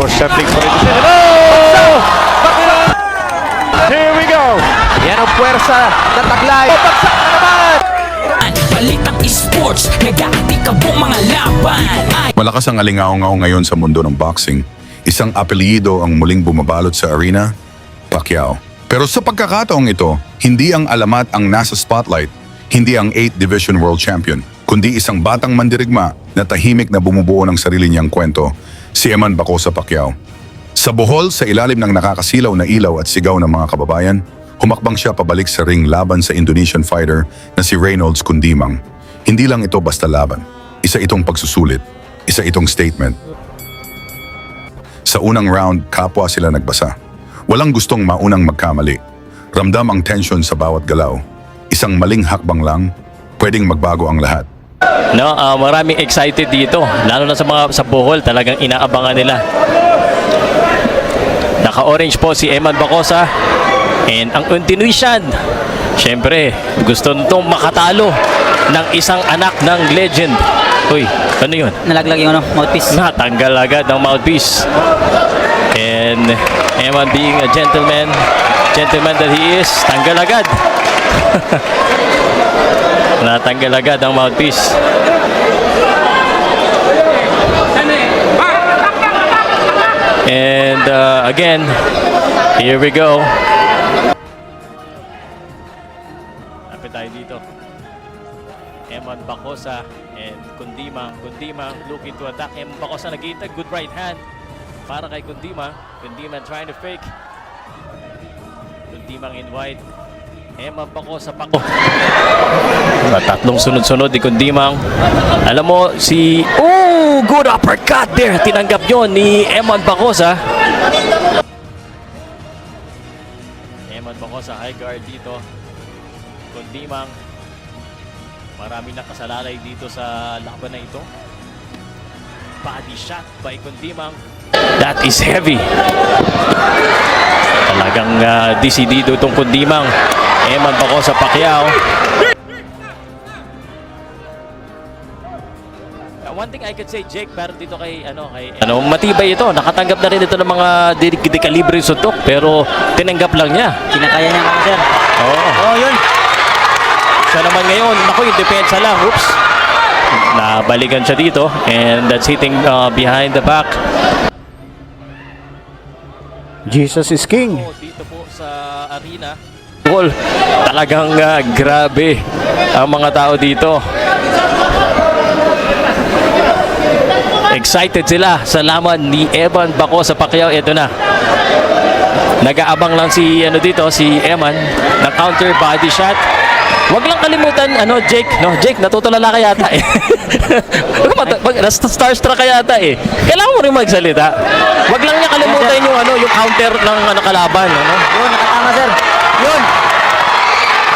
for settling for it. Oh! Here we go! Yan ang puwersa na taglay. Bagsak na naman! Balitang esports, nag-aatikabong mga laban. Malakas ang alingaw-ngaw ngayon sa mundo ng boxing. Isang apelyido ang muling bumabalot sa arena, Pacquiao. Pero sa pagkakataong ito, hindi ang alamat ang nasa spotlight, hindi ang 8th Division World Champion, kundi isang batang mandirigma na tahimik na bumubuo ng sarili niyang kwento, si Eman Bacosa Pacquiao. Sa Bohol, sa ilalim ng nakakasilaw na ilaw at sigaw ng mga kababayan, humakbang siya pabalik sa ring laban sa Indonesian fighter na si Reynolds Kundimang. Hindi lang ito basta laban. Isa itong pagsusulit. Isa itong statement. Sa unang round, kapwa sila nagbasa. Walang gustong maunang magkamali. Ramdam ang tension sa bawat galaw. Isang maling hakbang lang, pwedeng magbago ang lahat. No, maraming excited dito. Lalo na sa Bohol, talagang inaabangan nila. Naka-orange po si Eman Bacosa. And ang Indonesian, syempre, gusto nitong makatalo ng isang anak ng legend. Uy, ano yun? Nalaglag yung mouthpiece. Natanggal agad ng mouthpiece. And Eman being a gentleman that he is, tanggal agad. Natanggal agad ang mouthpiece. And again, here we go. Tayo dito. Eman Bacosa and Kundimang. Kundimang looking to attack. Eman Bacosa nag-iintag. Good right hand para kay Kundimang. Kundimang trying to fake. Kundimang in white. Eman Bacosa pa. Tatlong sunod-sunod ni Kundimang. Alam mo si... Oh! Good uppercut there. Tinanggap yun ni Eman Bacosa. Eman Bacosa high guard dito. Kundimang, marami nakasalalay dito sa laban na ito. Body shot by Kundimang. That is heavy. Talagang disidido itong Kundimang. Eman Bacosa Pacquiao. One thing I could say, Jake, pero dito kay matibay ito. Nakatanggap na rin ito ng mga dekalibre suntok, pero tinanggap lang niya. Kinakaya niya ka, sir. Oh, yun. Siya naman ngayon, naku, yung depensa lang. Oops. Nabalikan siya dito. And that's hitting behind the back. Jesus is King. Dito po sa arena. Talagang grabe ang mga tao dito. Excited sila sa laman ni Eman Bacosa Pacquiao. Ito na. Nag-aabang lang si si Eman na counter body shot. Wag lang kalimutan Jake, Jake natutulala ka yata eh. Starstruck ka yata eh. Kailangan mo rin magsalita. Wag lang niya kalimutan yung counter ng kalaban, Yun, nakatama, sir. Yun.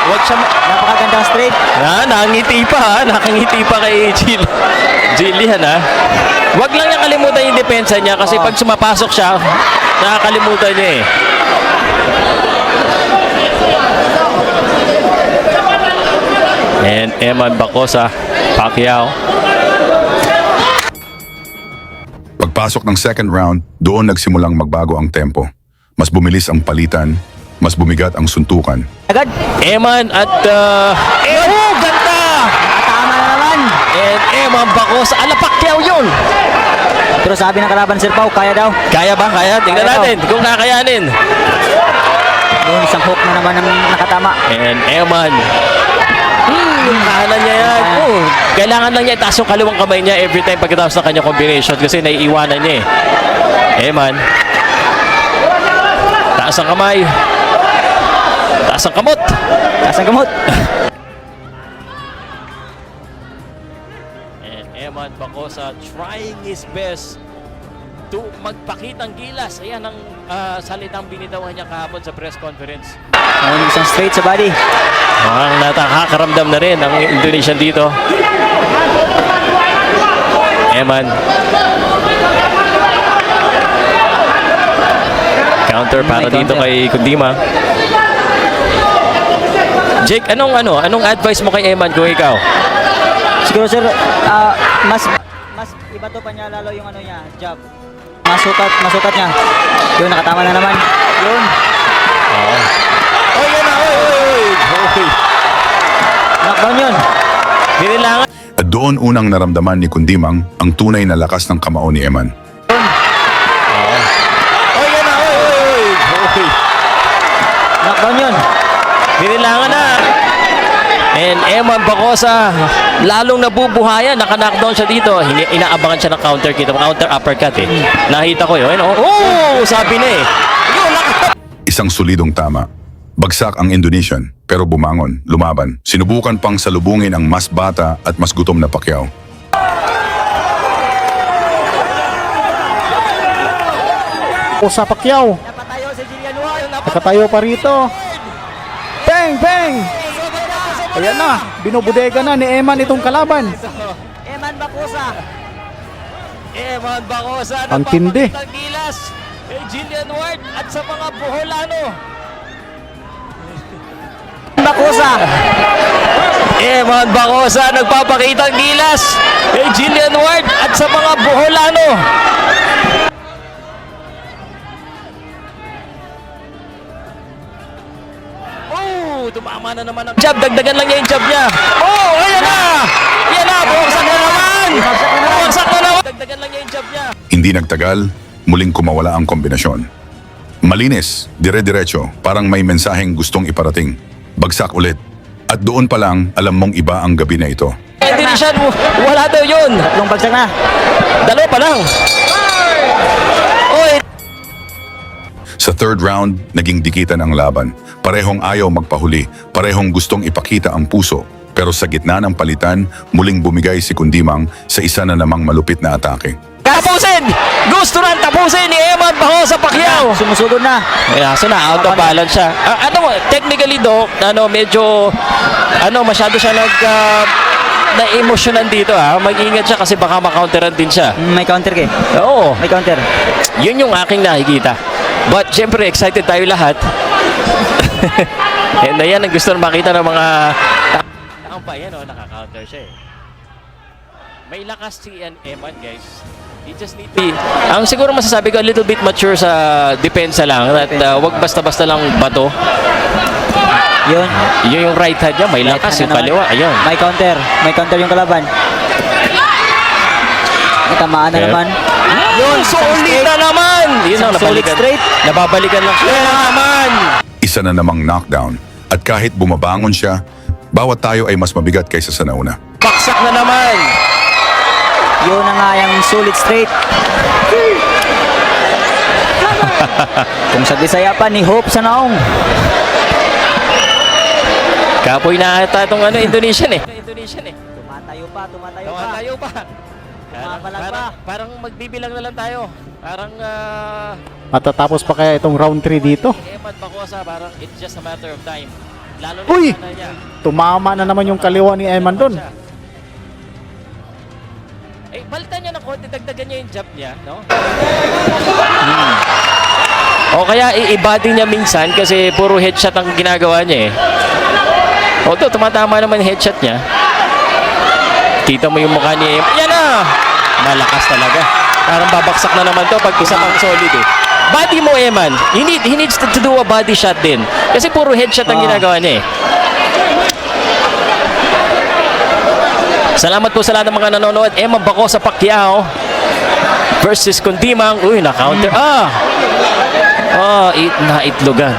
Wag siya Napakagandang straight. Nakangiti pa kay Jillian ha. Wag lang niya kalimutan yung depensa niya kasi pag sumapasok siya, nakakalimutan niya eh. And Eman Bacosa Pacquiao. Pagpasok ng second round, doon nagsimulang magbago ang tempo. Mas bumilis ang palitan, mas bumigat ang suntukan. Agad. Eman at ganda! Tama na naman. And Eman Bacosa, Pacquiao yun! Pero sabi ng kalaban, Sir Pau, kaya daw. Kaya ba? Kaya? Tingnan Kaya natin kung kakayanin. Yun, isang hook na naman ang nakatama. And Eman. Yung kahanan niya yan. Kailangan lang niya itaas yung kaliwang kamay niya every time pagkatapos ng kanya combination kasi naiiwanan niya eh. Eman. Taas ang kamay. Taas ang kamot. Taas ang gamot. And Eman Bacosa trying his best to magpakitang gilas. Ayan ang salitang binitawan niya kahapon sa press conference. Ayun, isang straight sa body. Mukhang nakakaramdam na rin ang Indonesian dito. Eman. Counter para dito kay Kundimang. Jake, anong advice mo kay Eman kung ikaw? Siguro, sir, mas iba to pa niya lalo yung jab. Masukat niya. Yun, nakatama na naman. Yun. Oh, yan na. Oy. Knockdown yun. Binilangan. At doon unang naramdaman ni Kundimang ang tunay na lakas ng kamao ni Eman. Oh, yan na. Oy. Knockdown yun. Binilangan na. And Eman Bacosa, lalong nabubuhayan. Naka-knockdown siya dito. Inaabangan siya ng counter kita. Counter uppercut eh. Nakita ko yun. Oh, sabi na eh. Yun, Isang solidong tama. Bagsak ang Indonesian, pero bumangon, lumaban. Sinubukan pang salubungin ang mas bata at mas gutom na Pacquiao. O sa Pacquiao. Napatayo si Jillian Ward. Nakatayo pa rito. Bang! Bang! Ayan na. Binubudega na ni Eman itong kalaban. Eman Bacosa. Eman Bacosa. Ang tindi. Nagpapakita ng gilas kay Jillian Ward at sa mga Boholano. Bacosa. Eman Bacosa nagpapakita ng gilas kay Jillian Ward at sa mga Boholano. Oh, tumama na naman ang jab. Dagdagan lang niya yung jab niya. Oh, ayan na! Ayan na! Bumagsak na naman! Bumagsak na naman! Dagdagan lang niya yung jab niya. Hindi nagtagal, muling kumawala ang kombinasyon. Malinis, dire-diretso, parang may mensaheng gustong iparating. Bagsak ulit. At doon pa lang, alam mong iba ang gabi na ito. Hindi siya, wala daw yun. Tatlong bagsak na. Dalawa pa lang. Oy, Sa third round, naging dikitan ang laban. Parehong ayaw magpahuli, parehong gustong ipakita ang puso. Pero sa gitna ng palitan, muling bumigay si Kundimang sa isa na namang malupit na atake. tapusin! Gusto na tapusin ni Eman Bacosa Pacquiao. Sumusugod na. Kaso na out of balance siya. Technically do, medyo masyado siya na-emosyonan dito ha. Mag-ingat siya kasi baka ma-counteran din siya. May counter ka eh. Oo. May counter. Yun yung aking nakikita. But syempre excited tayo lahat. And ayan ang gusto na makita ng mga taong pa yan nakaka-counter siya eh. May lakas si Eman guys. He just need to ang siguro masasabi ko a little bit mature sa depensa lang at wag basta-basta lang bato. Yun. Yun yung right hand niya, may lakas yung kaliwa. Ayun. May counter. May counter yung kalaban. Tamaan na naman. Yun, solid na naman! Yun ang Solid nabalikan. straight. Nababalikan lang siya. Yun na naman! Isa na namang knockdown. At kahit bumabangon siya, bawat tayo ay mas mabigat kaysa sa nauna. Baksak na naman! Yun na nga yung solid straight. Kung sa Bisaya pa ni Hope sa naong. Kapoy na ata itong Indonesian eh. Indonesian eh. Tumatayo pa. Tayo pa. Tumabalag pa. Parang magbibilang na lang tayo. Parang Matatapos pa kaya itong round 3 dito? Eman Bacosa, parang it's just a matter of time. Lalo na Uy! sana niya. Tumama na naman yung kaliwa ni Eman doon. Eh, balitan niya ng konti, dagdagan niya yung jab niya, no? O kaya i-body niya minsan kasi puro headshot ang ginagawa niya eh. Although tumatama naman yung headshot niya. Kita mo yung mukha ni Eman. Yan na! Malakas talaga. Parang babaksak na naman to pag isa pang solid eh. Body mo Eman. He needs to do a body shot din. Kasi puro headshot ang ginagawa niya eh. Salamat po sa lahat ng mga nanonood. Eman Bacosa Pacquiao versus Kundimang. Uy, na-counter. Naitlogan.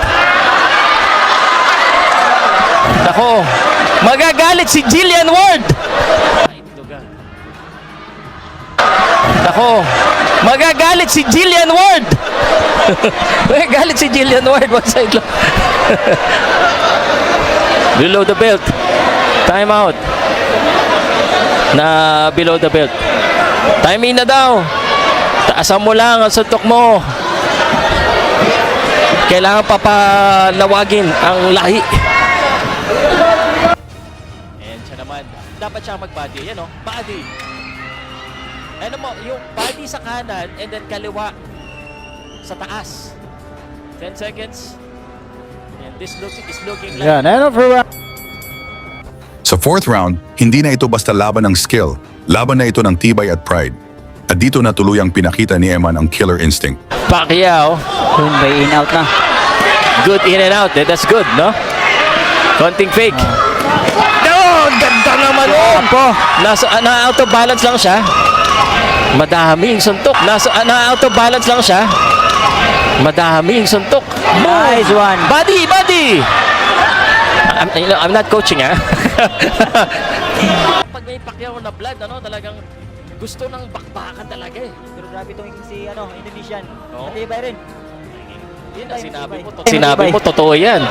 Nako, magagalit si Jillian Ward. Naitlogan. Nako, magagalit si Jillian Ward. Magagalit si Jillian Ward. One side lang. Below the belt. Time out. Na below the belt. Time in na daw. Taasan mo lang ang suntok mo. Kailangan papalawagin ang lahi. And siya naman, dapat siya mag-body. Yan o, body. Ano mo, yung body sa kanan and then kaliwa sa taas. 10 seconds. And this is looking like... Yan, end of round. Sa fourth round, hindi na ito basta laban ng skill. Laban na ito ng tibay at pride. At dito na tuluyang pinakita ni Eman ang killer instinct. Pacquiao, Yun, may in out na. good in and out. That's good, no? Konting fake. No, ganda naman yun. Na-out of balance lang siya. Madaming suntok. Na-out of balance lang siya. Madaming suntok. Nice one. Body! I'm not coaching, ha? Pag may Pacquiao na blood, talagang gusto ng bakbakan talaga eh. Pero grabe itong si Indonesian. Oo. Matibay rin. Yun ang sinabi mo, totoo yan.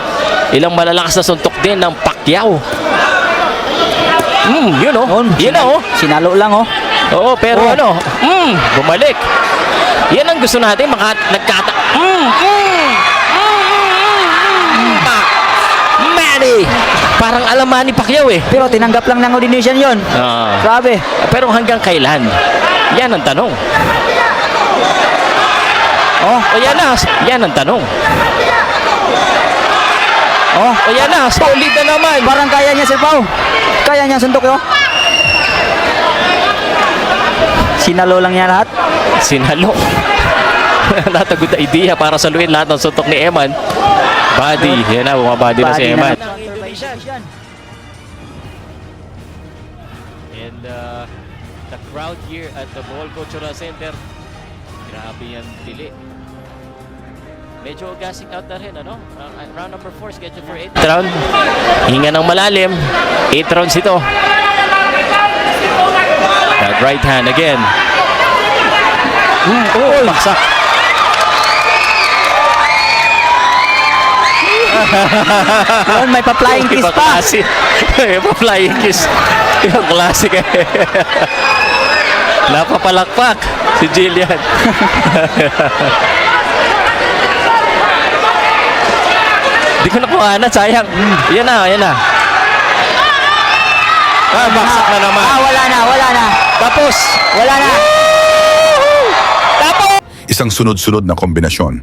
Ilang malalakas na suntok din ng Pacquiao. Yun oh. Yun oh. Sinalo lang oh. Oo, pero bumalik. Yan ang gusto natin, Manny! Parang alam ni Pacquiao eh. Pero tinanggap lang ng Indonesian yun. Grabe. Pero hanggang kailan? Yan ang tanong. Oh, O yan ang tanong. oh. O yan na, solid na naman. Parang kaya niya Sir Pao. Kaya niya suntok yun. Sinalo lang niya lahat. Sinalo. Not a good idea para saluin lahat ng suntok ni Eman. Body. Yan na, bumabody na si Eman. And the crowd here at the Bohol Cultural Center, grabe yan dili. Medyo gassing out na rin, ano? Round number 4 scheduled for 8th round. Hinga ng malalim. 8 rounds ito. That right hand again. Baksak. Yun, may pa-flying kiss pa. May pa-flying kiss. Yung classic eh. Napapalakpak si Jillian. Di ko nakuha na, sayang. Yan na. Baksak na naman. Wala na. Tapos. Wala na. Isang sunod-sunod na kombinasyon.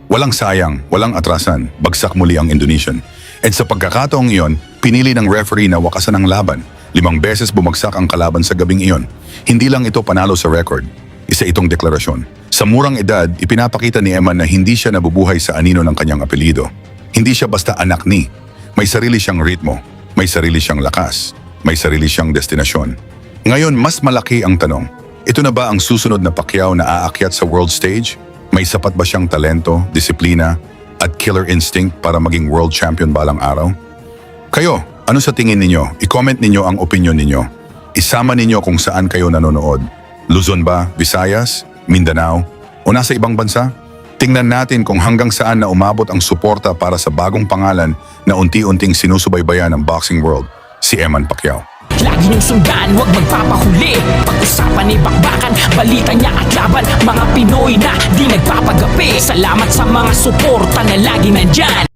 Walang sayang, walang atrasan, bagsak muli ang Indonesian. At sa pagkakataong iyon, pinili ng referee na wakasan ang laban. 5 beses bumagsak ang kalaban sa gabing iyon. Hindi lang ito panalo sa record. Isa itong deklarasyon. Sa murang edad, ipinapakita ni Eman na hindi siya nabubuhay sa anino ng kanyang apelyido. Hindi siya basta anak ni. May sarili siyang ritmo, may sarili siyang lakas, may sarili siyang destinasyon. Ngayon, mas malaki ang tanong. Ito na ba ang susunod na Pacquiao na aakyat sa world stage? May sapat ba siyang talento, disiplina, at killer instinct para maging world champion balang araw? Kayo, ano sa tingin ninyo? I-comment ninyo ang opinion ninyo. Isama ninyo kung saan kayo nanonood. Luzon ba, Visayas, Mindanao, o nasa ibang bansa? Tingnan natin kung hanggang saan na umabot ang suporta para sa bagong pangalan na unti-unting sinusubaybayan ng boxing world, si Eman Pacquiao. Lagi niyong sundan, huwag magpapahuli. Pag-usapan ni bakbakan, balita niya at laban. Mga Pinoy na di nagpapagapi. Salamat sa mga suporta na lagi nandyan.